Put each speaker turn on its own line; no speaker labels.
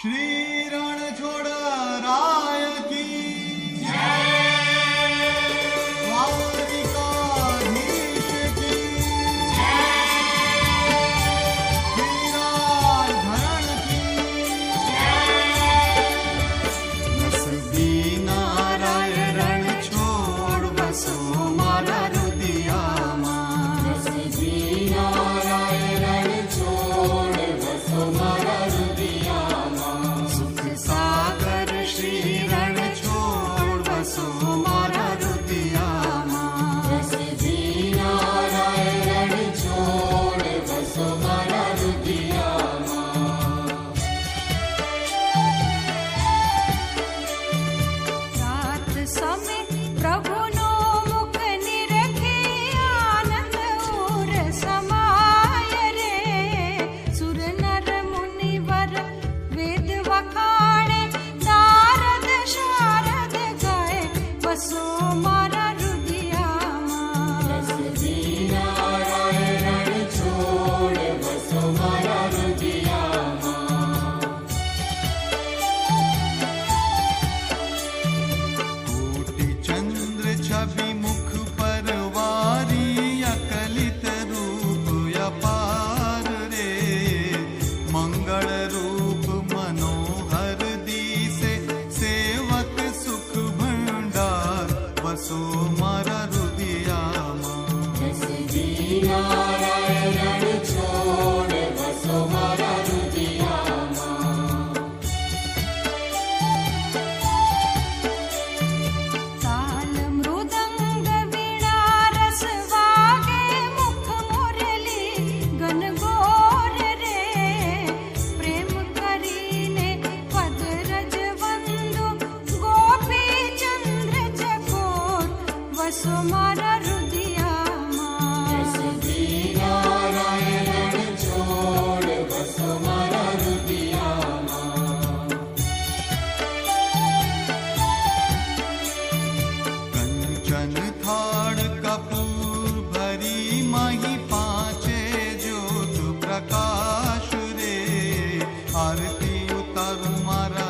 श्री रणछोड़ राय की द्वारिकाधीश की वीराधरण की नसबी नाराय रणछोड़ बसो मारा रुदियाમાં
नसबी नाराय रणछोड़ बसो मारा रुदियाમાં
सुख सागर श्री रणछोड़ बसो मारा रुदियाમાં
नसबी नाराय रणछोड़ बसो मारा रुदियाમાં
रात समय प्रभुनो मुख निरखे आनंद उर समाय रे सुर नर मुनिवर वेद वखाणे नारद शारद गाय बसो मारा रुदियाમાં
नसबी नाराय रणछोड़ बसो मारा रुदियाમાં
कोटि चंद्र छवि मुख पर वारी अकलित रूप अपार रे मंगल रूप मनोहर दिसे सेवक सुख भंडार बसो मारा रुदियाમાં
नसबी नाराय रणछोड़ बसो मारा रुदियाમાં
ताल मृदंग वीणा रस वागे मुख मुरली गनगोर रे प्रेम करीने पद रज वंदु गोपी चंद्र चकोर वसो मारा रुदियाમાં
नसबी नाराय रणछोड़ बसो मारा रुदियाમાં
कंचन थाड़ कपूर भरी मही पांचे ज्योत प्रकाश रे आरती उतर मारा